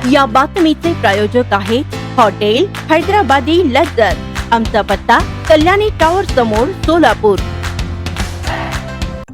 या बातमीचे प्रायोजक आहे हॉटेल हैदराबादी लज्जत। आमचा पत्ता कल्याणी टॉवर समोर सोलापूर।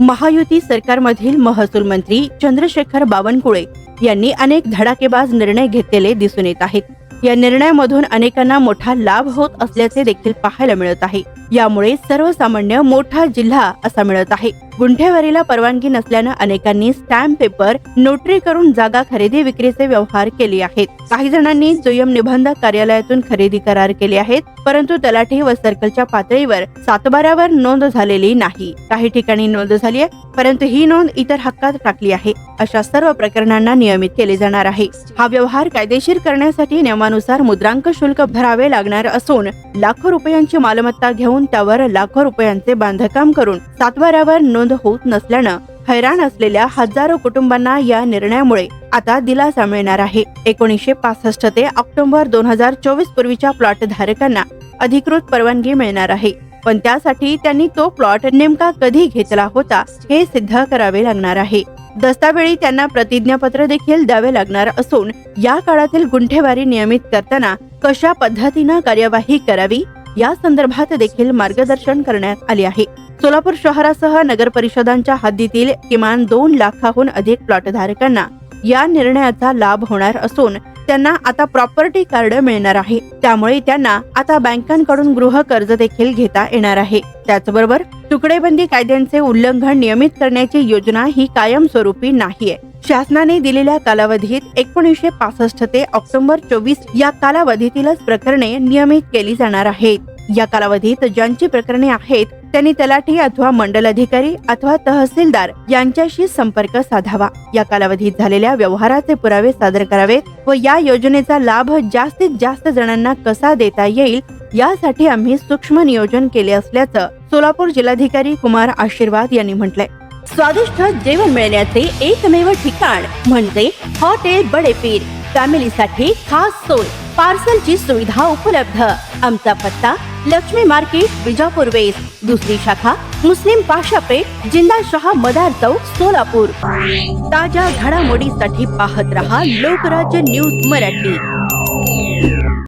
महायुती सरकारमधील महसूल मंत्री चंद्रशेखर बावनकुळे यांनी अनेक धडाकेबाज निर्णय घेतलेले दिसून येत आहेत। या निर्णयामधून अनेकांना मोठा लाभ होत असल्याचे देखील पाहायला मिळत आहे। यामुळे सर्वसामान्य मोठा जिल्हा असा मिळत आहे। गुंठेवारीला परवानगी नसल्याने अनेकांनी स्टॅम्प पेपर नोटरी करून जागा खरेदी विक्रीचे व्यवहार केले आहेत। काही जणांनी दुय्यम निबंधक कार्यालयातून खरेदी करार केले आहेत, परंतु तलाठी व सर्कलच्या पातळीवर सातबाऱ्यावर नोंद झालेली नाही। काही ठिकाणी नोंद झाली आहे, परंतु ही नोंद इतर हक्कात टाकली आहे। अशा सर्व प्रकरणांना नियमित केले जाणार आहे। हा व्यवहार कायदेशीर करण्यासाठी नियमानुसार मुद्रांक शुल्क भरावे लागणार असून लाखो रुपयांची मालमत्ता घेऊन त्यावर लाखो रुपयांचे बांधकाम करून सातबाऱ्यावर नोंद होत नसल्यानं हैराण असलेल्या हजारो कुटुंबांना या निर्णयामुळे आता दिलासा मिळणार आहे। 1965 ते ऑक्टोबर 2024 पूर्वीच्या प्लॉट धारकांना अधिकृत परवानगी मिळणार आहे, पण त्यासाठी त्यांनी तो प्लॉट नेमका कधी घेतला होता हे सिद्ध करावे लागणार आहे। दस्तावेळी त्यांना प्रतिज्ञापत्र देखील द्यावे लागणार असून या काळातील गुंठेवारी नियमित करताना कशा पद्धतीने कार्यवाही करावी या संदर्भात देखील मार्गदर्शन करण्यात आले आहे। सोलापूर शहरासह नगर परिषदांच्या हद्दीतील किमान 2 लाखाहून अधिक प्लॉट धारकांना या निर्णयाचा लाभ होणार असून त्यांना आता प्रॉपर्टी कार्ड मिळणार आहे। त्यामुळे त्यांना आता बँकांकडून गृह कर्ज देखील घेता येणार आहे। त्याचबरोबर तुकडेबंदी कायद्यांचे उल्लंघन नियमित करण्याची योजना ही कायमस्वरूपी नाहीये। शासनाने दिलेल्या कालावधीत 1965 ते ऑक्टोबर 24 या कालावधीतीलच प्रकरणे नियमित केली जाणार आहेत। या कालावधीत ज्यांची प्रकरणे आहेत त्यांनी तलाठी अथवा मंडल अधिकारी अथवा तहसीलदार यांच्याशी संपर्क साधावा। या कालावधीत झालेल्या व्यवहाराचे पुरावे सादर करावेत व या योजनेचा लाभ जास्तीत जास्त जणांना कसा देता येईल यासाठी आम्ही सूक्ष्म नियोजन केले असल्याचं सोलापूर जिल्हाधिकारी कुमार आशीर्वाद यांनी म्हटलंय। स्वादिष्ट जेवण मिळण्याचे एकमेव ठिकाण म्हणजे हॉटेल बडे पीर। फॅमिलीसाठी खास सोय, पार्सलची सुविधा उपलब्ध। आमचा पत्ता लक्ष्मी मार्केट विजापूर वेस्ट, दुसरी शाखा मुस्लिम पाशापेठ जिंदाशाह मदार चौक सोलापूर। ताज्या घडामोडीसाठी पाहत रहा लोकराज्य न्यूज मराठी।